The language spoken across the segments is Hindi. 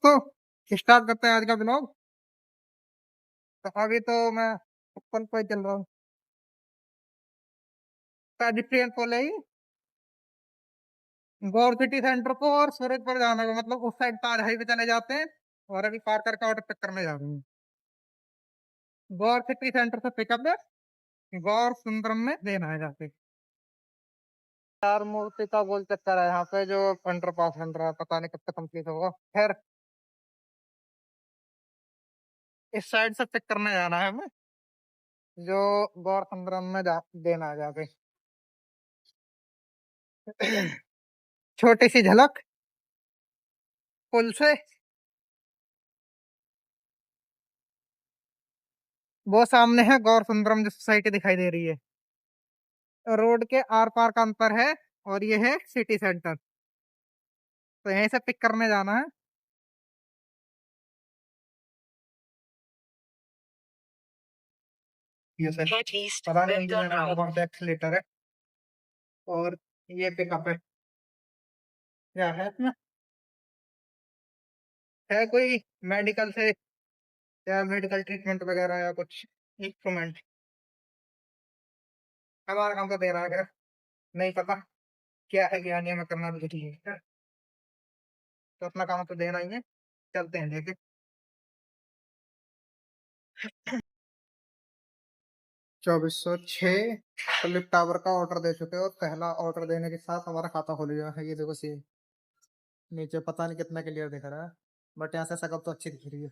दोस्तों, स्टार्ट करते हैं आज का ब्लॉग। तो अभी तो मैं ऊपर पर चल रहा हूँ। पेडिस्ट्रियन को ले गौर सिटी सेंटर को और सूरज पर जाना है, मतलब उस साइड ताज हाईवे चले जाते हैं। और अभी पार करके ऑटो पिक करने जा रहे हैं। गौर सिटी सेंटर से पिकअप है, गौर सुंदरम में देना है जाके। चार मूर्ति का गोल चक्कर है यहाँ पे, जो अंडर पास बन रहा है, पता नहीं कब तक कंप्लीट होगा। खैर, इस साइड से पिक करने जाना है हमें, जो गौर सुंदरम में देना है जाके। छोटी सी झलक पुल से, वो सामने है गौर सुंदरम जो सोसाइटी दिखाई दे रही है। रोड के आर पार का अंतर है, और ये है सिटी सेंटर। तो यहीं से पिक करने जाना है। ये सर पता नहीं कि मेरा कौन सा एक्सीलेटर है। और ये पिकअप क्या है इसमें, है कोई मेडिकल से या मेडिकल ट्रीटमेंट वगैरह या कुछ इंस्ट्रूमेंट। हमारा काम तो दे रहा है क्या? नहीं पता क्या है क्या नहीं, हमें करना भी कुछ नहीं है। तो अपना काम तो देना ही है, चलते हैं लेके। 2406 फिलिप टावर का ऑर्डर दे चुके हैं, और पहला ऑर्डर देने के साथ हमारा खाता खुल गया है। ये देखो सी नीचे पता नहीं कितना क्लियर दिख रहा है, बट यहाँ से शकल तो अच्छी दिख रही है।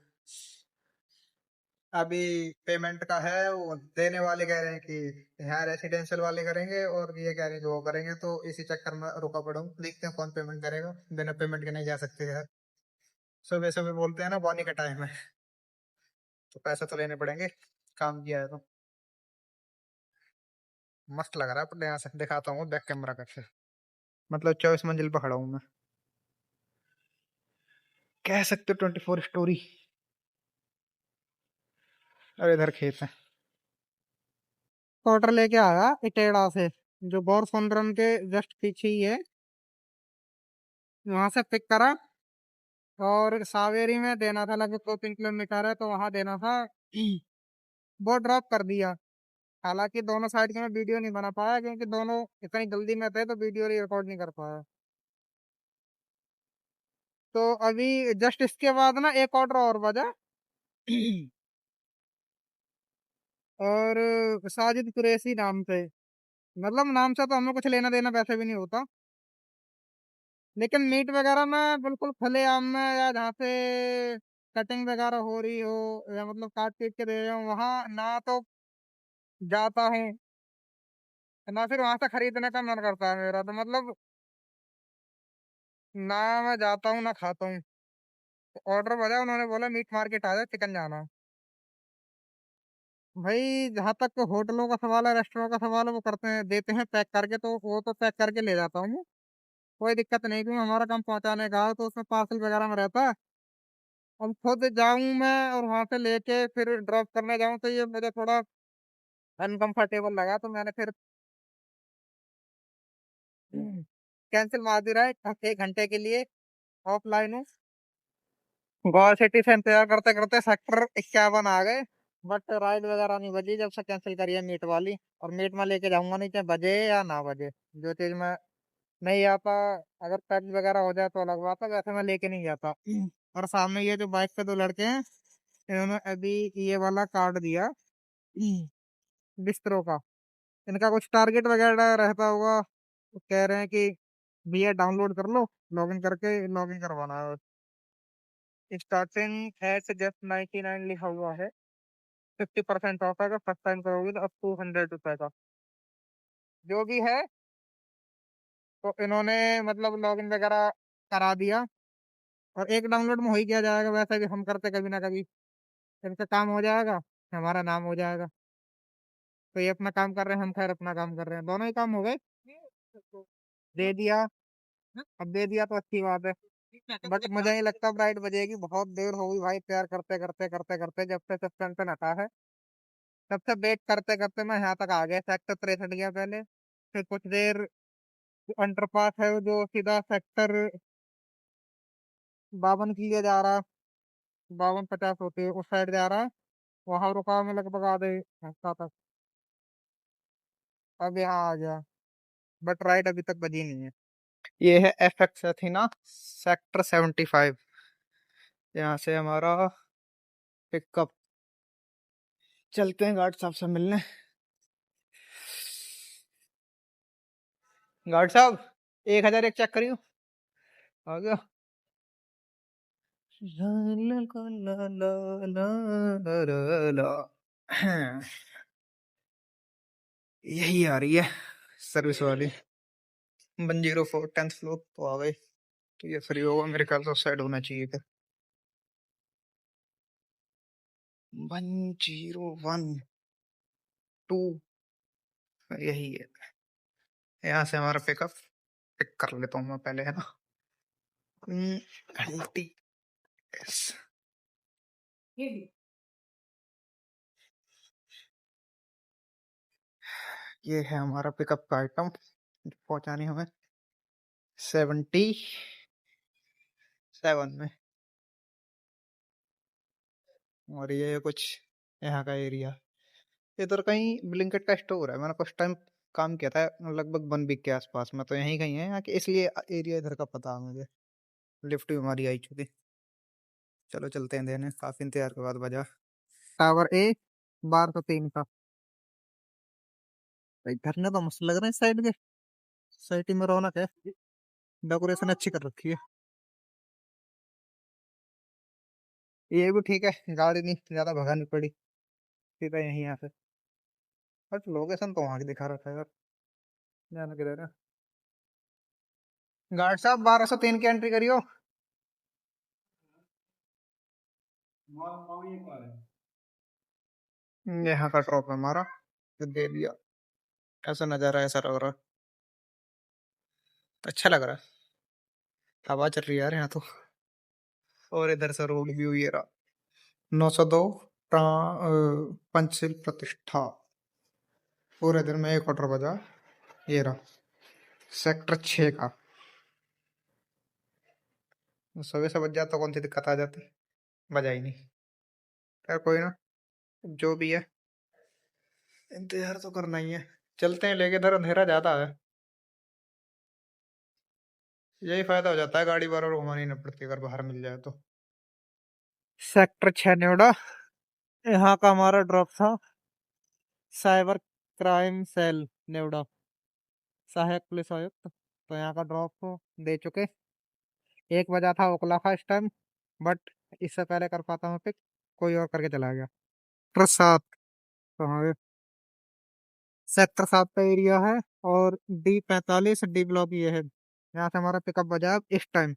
अभी पेमेंट का है, वो देने वाले कह रहे हैं कि यहाँ रेसिडेंशियल वाले करेंगे, और ये कह रहे हैं कि वो करेंगे। तो इसी चक्कर में रुका पड़ा हूँ, देखते हैं कौन पेमेंट करेगा। बिना पेमेंट के नहीं जा सकते यार। सुबह सुबह बोलते हैं ना बॉनी का टाइम है, तो पैसे तो लेने पड़ेंगे, काम किया है तो। मस्त लग रहा है, पर यहाँ से दिखाता हूँ बैक कैमरा करके। मतलब 24 मंजिल पर खड़ा हूँ मैं, कह सकते 24 स्टोरी। और इधर खेत है। ऑर्डर लेके आया इटेड़ा से, जो गौर सुंदरम के जस्ट पीछे ही है। वहां से पिक करा, और सावेरी में देना था, लगभग 2-3 किलोमीटर है तो वहां देना था। वो ड्रॉप कर दिया। हालांकि दोनों साइड के मैं वीडियो नहीं बना पाया, क्योंकि दोनों इतनी जल्दी में थे तो वीडियो रिकॉर्ड नहीं कर पाया। तो अभी जस्ट इसके बाद ना एक ऑर्डर और बजा। और साजिद कुरैशी नाम से, मतलब नाम से तो हमें कुछ लेना देना वैसे भी नहीं होता, लेकिन मीट वगैरह में बिल्कुल खुलेआम में, या जहाँ से कटिंग वगैरह हो रही हो, या मतलब काट पीट के दे रहे हो, वहाँ ना तो जाता हूँ, ना फिर वहां से खरीदने का मन करता है मेरा। तो मतलब ना मैं जाता हूँ ना खाता हूँ। तो ऑर्डर बजा, उन्होंने बोला मीट मार्केट आ जाए, चिकन जाना। भाई जहाँ तक होटलों का सवाल है, रेस्टोरेंट का सवाल है, वो करते हैं, देते हैं पैक करके, तो वो तो पैक करके ले जाता हूँ। कोई दिक्कत नहीं, क्योंकि हमारा काम पहुंचाने का है, तो उसमें पार्सल वगैरह में रहता है। अब खुद जाऊं मैं और वहां से लेके फिर ड्रॉप करने जाऊं, तो ये मुझे थोड़ा अनकंफर्टेबल लगा, तो मैंने फिर कैंसिल मार दिया है 1 घंटे के लिए। ऑफलाइन हूँ। गोवा सिटी से इंतजार करते करते सेक्टर 51 आ गए, बट राइड वगैरह नहीं बजी जब से कैंसिल करी है मीट वाली। और मीट में लेके जाऊंगा नहीं, चाहे बजे या ना बजे। जो चीज मैं नहीं आता, अगर पैक वगैरह हो जाए तो अलग बात है, वैसे मैं लेके नहीं जाता। और सामने ये जो बाइक पे दो लड़के हैं, इन्होंने अभी ये वाला कार्ड दिया बिस्ट्रो का। इनका कुछ टारगेट वगैरह रहता होगा, तो कह रहे हैं कि भैया डाउनलोड कर लो, लॉगिन करके लॉगिन करवाना है। स्टार्टिंग एट जस्ट 99 लिखा हुआ है। 50% ऑफ है, फर्स्ट टाइम करोगे तो अप टू 100 रुपए का। जो भी है, तो इन्होंने मतलब लॉगिन वगैरह करा दिया। और एक डाउनलोड में हो ही किया जाएगा, वैसे भी हम करते कभी ना कभी। इनका काम हो जाएगा, हमारा नाम हो जाएगा। तो ये अपना काम कर रहे हैं, हम खैर अपना काम कर रहे हैं, दोनों ही काम हो गए। दे दिया। अब दे दिया तो अच्छी बात है। बट मुझे नहीं लगता ब्राइड बजेगी, बहुत देर हो गई भाई, प्यार करते करते करते करते, जब से सस्पेंशन हटा है तब से वेट करते करते मैं यहाँ तक आ गया। सेक्टर 63 गया पहले, फिर कुछ देर अंडरपास है जो सीधा सेक्टर 52 के लिए जा रहा है, 52-50 होती है, उस साइड जा रहा है। वहां रुका मैं लगभग आधे घंटा तक। अब यहाँ आ गया, बट राइड अभी तक बजी नहीं है। ये है एफ एक्स एथीना सेक्टर 75। यहाँ से हमारा पिकअप। चलते हैं गार्ड साहब से मिलने। गार्ड साहब 1001 चेक करियो। आ गया। ला ला ला ला ला ला ला ला। यही आ रही है सर्विस वाली। 104 10th फ्लोर तो आ गए। तो ये फ्री होगा मेरे ख्याल से, उस साइड होना चाहिए था। 101 2 यही है। यहाँ से हमारा पिकअप पिक कर लेता हूँ मैं पहले, है ना। घंटी यस। ये है हमारा पिकअप का आइटम, पहुंचाने हमें 77 में। और ये कुछ यहाँ का एरिया, इधर कहीं ब्लिंकिट का स्टोर है। मैंने कुछ टाइम काम किया था लगभग 1 वीक के आसपास में, तो यहीं कहीं है यहाँ के, इसलिए एरिया इधर का पता है मुझे। लिफ्ट भी हमारी आई चुकी। चलो चलते हैं देने, काफी इंतजार के बाद बजा। टावर ए 1203 का। भाई झरने तो मस्त लग रहे हैं इस साइड के। सोसाइटी में रौनक है, डेकोरेशन अच्छी कर रखी है। ये भी ठीक है, गाड़ी नहीं ज्यादा भगानी पड़ी, सीधा यहीं यहाँ से। बट लोकेशन तो वहां की दिखा रखा है यार, जाना किधर है। गार्ड साहब 1203 की एंट्री करियो। यहाँ का ड्रॉप है हमारा, जो दे दिया। ऐसा नजारा ऐसा लग रहा है, अच्छा लग रहा है। हवा चल रही है यार यहाँ तो। और इधर से रोड व्यू ये रहा। 902 पंचशील प्रतिष्ठा। पूरे दिन में एक ऑर्डर बजा, ये रहा सेक्टर 6 का। सुबह से बज जाता तो कौन सी दिक्कत आ जाती, बजा ही नहीं। यार कोई ना, जो भी है इंतजार तो करना ही है। चलते हैं लेके, इधर अंधेरा ज्यादा है। यही फायदा हो जाता है, गाड़ी बार बार घुमानी नहीं पड़ती अगर बाहर मिल जाए तो। सेक्टर 6 नोएडा। यहाँ का हमारा ड्रॉप था साइबर क्राइम सेल नोएडा, सहायक पुलिस आयुक्त। तो यहाँ का ड्रॉप दे चुके। 1 बजा था ओखला का इस टाइम, बट इससे पहले कर पाता हूँ पिक, कोई और करके चला गया। सेक्टर 7 कहाँ है? सेक्टर 7 का एरिया है, और D45 डी ब्लॉक ये है। यहाँ से हमारा पिकअप बजा है इस टाइम।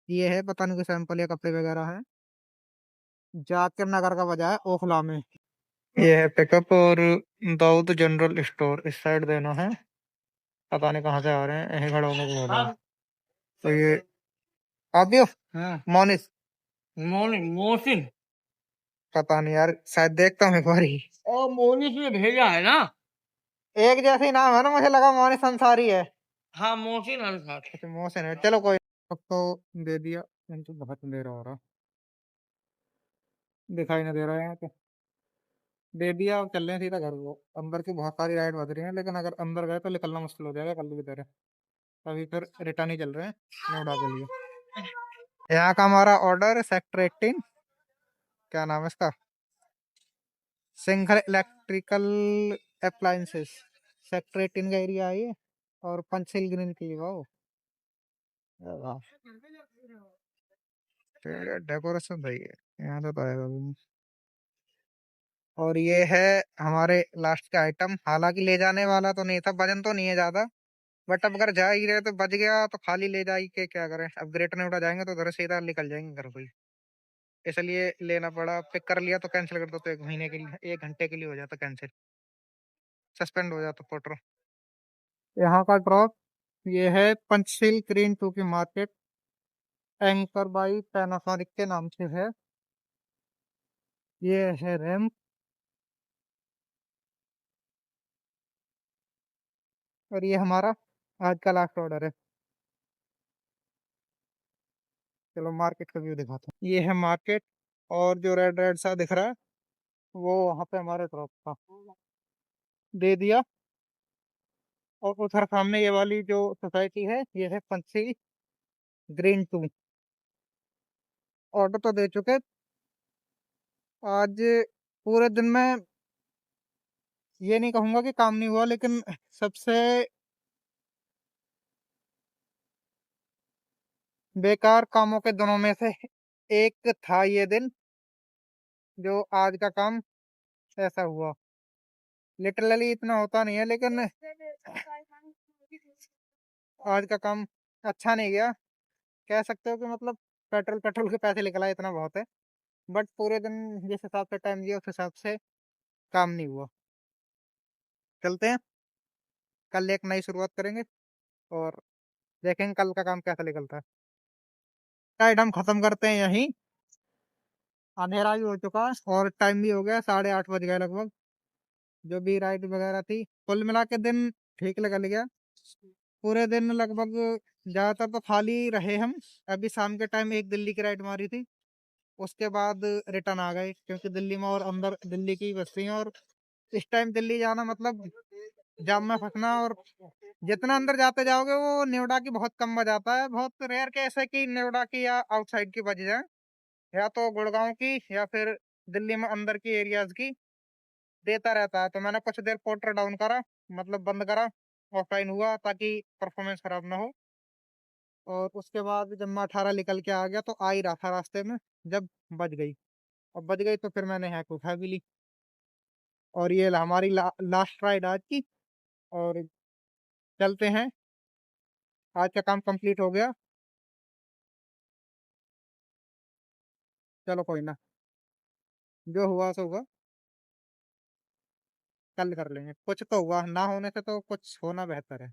ये है, पता नहीं कोई सैंपल या कपड़े वगैरह है। जाकिर नगर का बजा है ओखला में। ये है पिकअप, और दाऊद जनरल स्टोर इस साइड देना है। पता नहीं कहाँ से आ रहे हैं, यहीं खड़े होने को बोला है। तो ये आप भी हो? हाँ। मोनिस मोनिस मोहसिन, पता नहीं यार, शायद देखता हूँ एक बार ही। ओ मोनिस ने भेजा है ना, एक जैसे ही नाम है ना, मुझे लगा मोनिस अंसारी है। हाँ मोहसिन अंसारी। अच्छा मोहसिन है, चलो कोई। अब तो दे दिया, तो बहुत अंधेरा हो रहा, दिखाई नहीं दे रहा है यहाँ पे। दे दिया, अब चल रहे हैं सीधा घर को। अंदर की बहुत सारी राइड बज रही है, लेकिन अगर अंदर गए तो निकलना मुश्किल हो जाएगा कल की तरह। अभी फिर रिटर्न ही चल रहे हैं नोएडा के लिए। यहाँ का हमारा ऑर्डर सेक्टर 18, क्या नाम है इसका, सिंघर इलेक्ट्रिकल अप्लायंसेस। सेक्टर 18 का एरिया है ये, और पंचशील ग्रीन की वाओ, वाह डेकोरेशन सही है। यहाँ से तो आएगा भी नहीं। और ये है हमारे लास्ट का आइटम, हालांकि ले जाने वाला तो नहीं था, वजन तो नहीं है ज्यादा, बट अब अगर जा ही रहे तो बच गया तो खाली ले जाए के क्या करें। अब ग्रेटर नोएडा जाएंगे तो उधर सीधा निकल जाएंगे घर को ही, इसलिए लेना पड़ा। पिक कर लिया तो कैंसिल कर दो तो 1 महीने के लिए, 1 घंटे के लिए हो जाता कैंसिल, सस्पेंड हो जाता पोर्टर। यहाँ का ड्रॉप ये है पंचशील ग्रीन टू की मार्केट, एंकर बाई पैनासोनिक के नाम से है। ये है रैम, और ये हमारा आज का लास्ट ऑर्डर है। चलो मार्केट का व्यू दिखाता हूँ। ये है मार्केट, और जो रेड रेड सा दिख रहा है वो वहां पे हमारे तरफ था, दे दिया। और उधर सामने ये वाली जो सोसाइटी है ये है पंछी ग्रीन टू। ऑर्डर तो दे चुके। आज पूरे दिन में ये नहीं कहूंगा कि काम नहीं हुआ, लेकिन सबसे बेकार कामों के दिनों में से एक था ये दिन, जो आज का काम ऐसा हुआ। लिटरली इतना होता नहीं है, लेकिन आज का काम अच्छा नहीं गया। कह सकते हो कि मतलब पेट्रोल पेट्रोल के पैसे निकला इतना बहुत है। बट पूरे दिन जिस हिसाब से टाइम दिया उस हिसाब से काम नहीं हुआ। चलते हैं, कल एक नई शुरुआत करेंगे और देखेंगे कल का काम कैसा निकलता है। राइड हम खत्म करते हैं यहीं। अंधेरा भी हो चुका है और टाइम भी हो गया, 8:30 बज गए लगभग। जो भी राइड वगैरह थी, कुल मिला के दिन ठीक लगा गया। पूरे दिन लगभग ज्यादातर तो खाली रहे हम। अभी शाम के टाइम एक दिल्ली की राइड मारी थी, उसके बाद रिटर्न आ गए, क्योंकि दिल्ली में और अंदर दिल्ली की बस्ती है। और इस टाइम दिल्ली जाना मतलब जाम में फंसना। और जितना अंदर जाते जाओगे वो नोएडा की बहुत कम बज आता है। बहुत रेयर केस है कि नोएडा की या आउटसाइड की बज जाए, या तो गुड़गांव की या फिर दिल्ली में अंदर की एरियाज की देता रहता है। तो मैंने कुछ देर पोर्टर डाउन करा, मतलब बंद करा, ऑफलाइन हुआ ताकि परफॉर्मेंस खराब ना हो। और उसके बाद जब मैं 18 निकल के आ गया तो आ ही रहा था रास्ते में, जब बज गई। और बज गई तो फिर मैंने हैक उठा भी ली। और ये हमारी लास्ट राइड आज की। और चलते हैं, आज का काम कंप्लीट हो गया। चलो कोई ना, जो हुआ सो हुआ, कल कर लेंगे। कुछ तो हुआ, ना होने से तो कुछ होना बेहतर है।